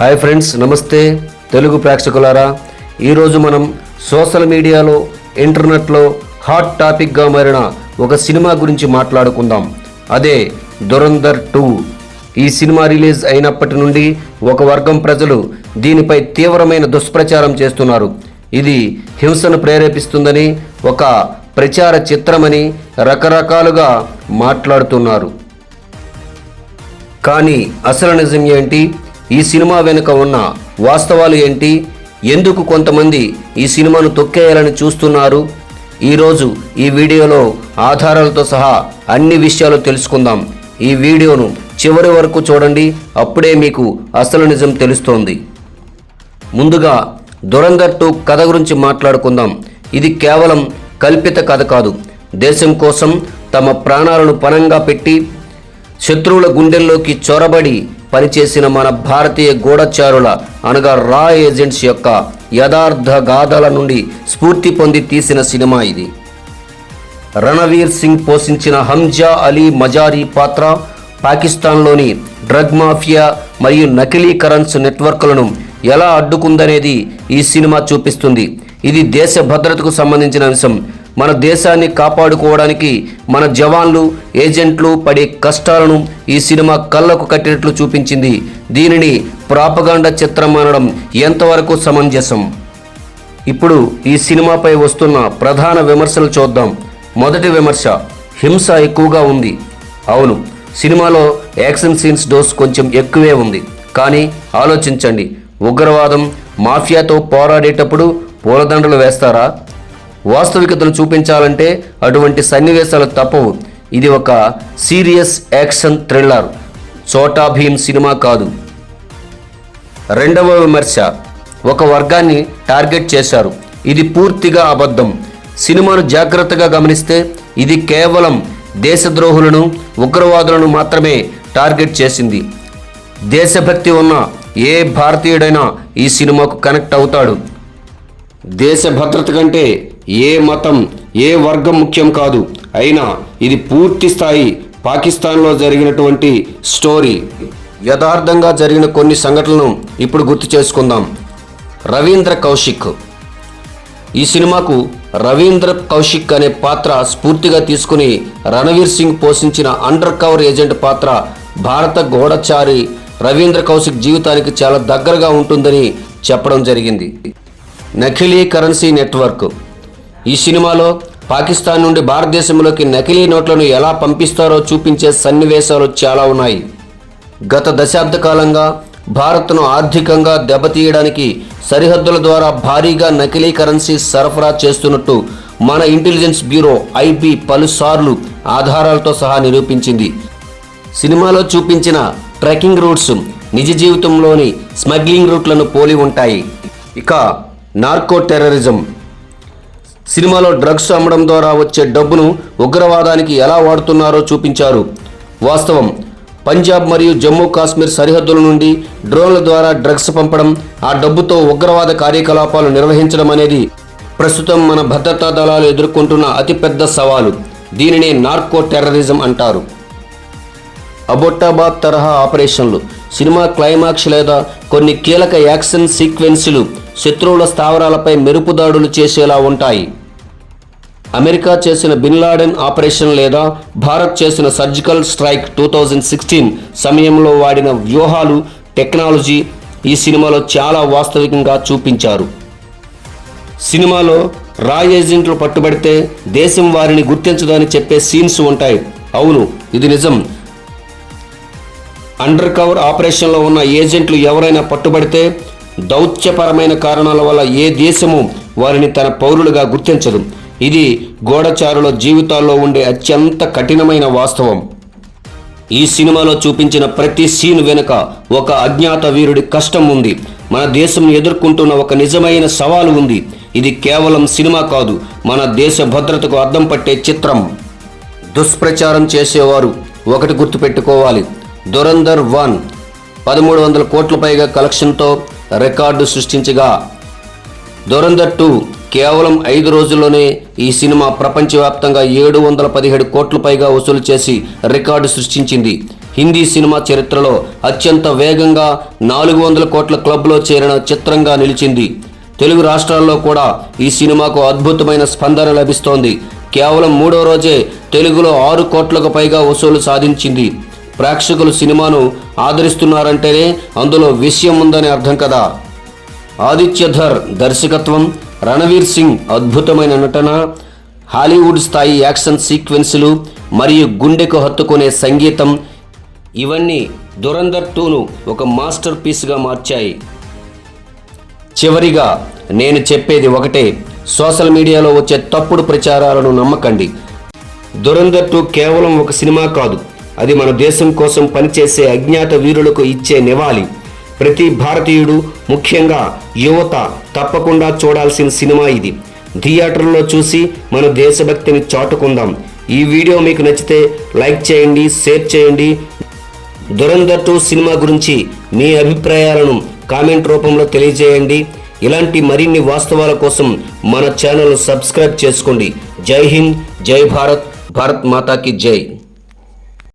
Hi friends, నమస్తే తెలుగు ప్రేక్షకులారా. ఈరోజు మనం సోషల్ మీడియాలో ఇంటర్నెట్లో హాట్ టాపిక్గా మారిన ఒక సినిమా గురించి మాట్లాడుకుందాం. అదే దురంధర్ 2. ఈ సినిమా రిలీజ్ అయినప్పటి నుండి ఒక వర్గం ప్రజలు దీనిపై తీవ్రమైన దుష్ప్రచారం చేస్తున్నారు. ఇది హింసను ప్రేరేపిస్తుందని, ఒక ప్రచార చిత్రమని రకరకాలుగా మాట్లాడుతున్నారు. కానీ అసలు నిజం ఏంటి? ఈ సినిమా వెనుక ఉన్న వాస్తవాలు ఏంటి? ఎందుకు కొంతమంది ఈ సినిమాను తొక్కేయాలని చూస్తున్నారు? ఈరోజు ఈ వీడియోలో ఆధారాలతో సహా అన్ని విషయాలు తెలుసుకుందాం. ఈ వీడియోను చివరి వరకు చూడండి, అప్పుడే మీకు అసలు నిజం తెలుస్తోంది. ముందుగా దురంధర్ 2 కథ గురించి మాట్లాడుకుందాం. ఇది కేవలం కల్పిత కథ కాదు. దేశం కోసం తమ ప్రాణాలను పణంగా పెట్టి శత్రువుల గుండెల్లోకి చొరబడి పనిచేసిన మన భారతీయ గూఢచారుల అనగా రా ఏజెంట్స్ యొక్క యథార్థ గాథల నుండి స్ఫూర్తి పొంది తీసిన సినిమా ఇది. రణవీర్ సింగ్ పోషించిన హంజా అలీ మజారీ పాత్ర పాకిస్తాన్లోని డ్రగ్ మాఫియా మరియు నకిలీ కరెన్సీ నెట్వర్క్లను ఎలా అడ్డుకుందనేది ఈ సినిమా చూపిస్తుంది. ఇది దేశ భద్రతకు సంబంధించిన అంశం. మన దేశాన్ని కాపాడుకోవడానికి మన జవాన్లు, ఏజెంట్లు పడే కష్టాలను ఈ సినిమా కళ్ళకు కట్టినట్లు చూపించింది. దీనిని ప్రాపగాండా చిత్రం అనడం ఎంతవరకు సమంజసం? ఇప్పుడు ఈ సినిమాపై వస్తున్న ప్రధాన విమర్శలు చూద్దాం. మొదటి విమర్శ, హింస ఎక్కువగా ఉంది. అవును, సినిమాలో యాక్షన్ సీన్స్ డోస్ కొంచెం ఎక్కువే ఉంది. కానీ ఆలోచించండి, ఉగ్రవాదం, మాఫియాతో పోరాడేటప్పుడు పూలదండలు వేస్తారా? వాస్తవికతను చూపించాలంటే అటువంటి సన్నివేశాలు తప్పవు. ఇది ఒక serious action thriller, Chhota Bheem cinema కాదు. రెండవ విమర్శ, ఒక వర్గాన్ని టార్గెట్ చేశారు. ఇది పూర్తిగా అబద్ధం. సినిమాను జాగ్రత్తగా గమనిస్తే ఇది కేవలం దేశద్రోహులను, ఉగ్రవాదులను మాత్రమే టార్గెట్ చేసింది. దేశభక్తి ఉన్న ఏ భారతీయుడైనా ఈ సినిమాకు కనెక్ట్ అవుతాడు. దేశ భద్రత కంటే ఏ మతం, ఏ వర్గం ముఖ్యం కాదు. అయినా ఇది పూర్తి స్థాయి పాకిస్తాన్లో జరిగినటువంటి స్టోరీ. యథార్థంగా జరిగిన కొన్ని సంఘటనలను ఇప్పుడు గుర్తు చేసుకుందాం. రవీంద్ర కౌశిక్. ఈ సినిమాకు రవీంద్ర కౌశిక్ అనే పాత్ర స్ఫూర్తిగా తీసుకుని రణవీర్ సింగ్ పోషించిన అండర్ కవర్ ఏజెంట్ పాత్ర భారత గూఢచారి రవీంద్ర కౌశిక్ జీవితానికి చాలా దగ్గరగా ఉంటుందని చెప్పడం జరిగింది. నకిలీ కరెన్సీ నెట్వర్క్. ఈ సినిమాలో పాకిస్తాన్ నుండి భారతదేశంలోకి నకిలీ నోట్లను ఎలా పంపిస్తారో చూపించే సన్నివేశాలు చాలా ఉన్నాయి. గత దశాబ్ద కాలంగా భారత్ను ఆర్థికంగా దెబ్బతీయడానికి సరిహద్దుల ద్వారా భారీగా నకిలీ కరెన్సీ సరఫరా చేస్తున్నట్టు మన ఇంటెలిజెన్స్ బ్యూరో ఐబీ పలుసార్లు ఆధారాలతో సహా నిరూపించింది. సినిమాలో చూపించిన ట్రెక్కింగ్ రూట్స్ నిజ జీవితంలోని స్మగ్లింగ్ రూట్లను పోలి ఉంటాయి. ఇక నార్కో టెర్రరిజం. సినిమాలో డ్రగ్స్ అమ్మడం ద్వారా వచ్చే డబ్బును ఉగ్రవాదానికి ఎలా వాడుతున్నారో చూపించారు. వాస్తవం, పంజాబ్ మరియు జమ్మూ కాశ్మీర్ సరిహద్దుల నుండి డ్రోన్ల ద్వారా డ్రగ్స్ పంపడం, ఆ డబ్బుతో ఉగ్రవాద కార్యకలాపాలు నిర్వహించడం అనేది ప్రస్తుతం మన భద్రతా దళాలు ఎదుర్కొంటున్న అతిపెద్ద సవాలు. దీనినే నార్కో టెర్రరిజం అంటారు. అబొట్టాబాద్ తరహా ఆపరేషన్లు. సినిమా క్లైమాక్స్ లేదా కొన్ని కీలక యాక్షన్ సీక్వెన్సులు శత్రువుల స్థావరాలపై మెరుపు దాడులు చేసేలా ఉంటాయి. అమెరికా చేసిన బిన్ లాడెన్ ఆపరేషన్ లేదా భారత్ చేసిన సర్జికల్ స్ట్రైక్ 2016 సమయంలో వాడిన వ్యూహాలు, టెక్నాలజీ ఈ సినిమాలో చాలా వాస్తవికంగా చూపించారు. సినిమాలో రా ఏజెంట్లు పట్టుబడితే దేశం వారిని గుర్తించదని చెప్పే సీన్స్ ఉంటాయి. అవును, ఇది నిజం. అండర్ కవర్ ఆపరేషన్లో ఉన్న ఏజెంట్లు ఎవరైనా పట్టుబడితే దౌత్యపరమైన కారణాల వల్ల ఏ దేశము వారిని తన పౌరులుగా గుర్తించదు. ఇది గూఢచారుల జీవితాల్లో ఉండే అత్యంత కఠినమైన వాస్తవం. ఈ సినిమాలో చూపించిన ప్రతి సీన్ వెనుక ఒక అజ్ఞాత వీరుడి కష్టం ఉంది. మన దేశం ఎదుర్కొంటున్న ఒక నిజమైన సవాలు ఉంది. ఇది కేవలం సినిమా కాదు, మన దేశ భద్రతకు అద్దం పట్టే చిత్రం. దుష్ప్రచారం చేసేవారు ఒకటి గుర్తుపెట్టుకోవాలి. దురంధర్ 1 1300 కోట్ల పైగా కలెక్షన్తో రికార్డు సృష్టించగా, దురంధర్ 2 కేవలం 5 రోజుల్లోనే ఈ సినిమా ప్రపంచవ్యాప్తంగా 717 కోట్ల పైగా వసూలు చేసి రికార్డు సృష్టించింది. హిందీ సినిమా చరిత్రలో అత్యంత వేగంగా 400 కోట్ల క్లబ్లో చేరిన చిత్రంగా నిలిచింది. తెలుగు రాష్ట్రాల్లో కూడా ఈ సినిమాకు అద్భుతమైన స్పందన లభిస్తోంది. కేవలం 3వ రోజే తెలుగులో 6 కోట్లకు పైగా వసూలు సాధించింది. ప్రేక్షకులు సినిమాను ఆదరిస్తున్నారంటేనే అందులో విషయం ఉందని అర్థం కదా. ఆదిత్య ధర్ దర్శకత్వం, రణవీర్ సింగ్ అద్భుతమైన నటన, హాలీవుడ్ స్థాయి యాక్షన్ సీక్వెన్సులు మరియు గుండెకు హత్తుకునే సంగీతం ఇవన్నీ దురంధర్ 2ను ఒక మాస్టర్ పీస్గా మార్చాయి. చివరిగా నేను చెప్పేది ఒకటే, సోషల్ మీడియాలో వచ్చే తప్పుడు ప్రచారాలను నమ్మకండి. దురంధర్ 2 కేవలం ఒక సినిమా కాదు, అది మన దేశం కోసం పనిచేసే అజ్ఞాత వీరులకు ఇచ్చే నివాళి. ప్రతి భారతీయుడు, ముఖ్యంగా యువత తప్పకుండా చూడాల్సిన సినిమా ఇది. థియేటర్లో చూసి మన దేశభక్తిని చాటుకుందాం. ఈ వీడియో మీకు నచ్చితే లైక్ చేయండి, షేర్ చేయండి. దురంధర్ 2 సినిమా గురించి మీ అభిప్రాయాలను కామెంట్ రూపంలో తెలియజేయండి. ఇలాంటి మరిన్ని వాస్తవాల కోసం మన ఛానల్ సబ్స్క్రైబ్ చేసుకోండి. జై హింద్, జై భారత్, భారత్ మాతాకి జై.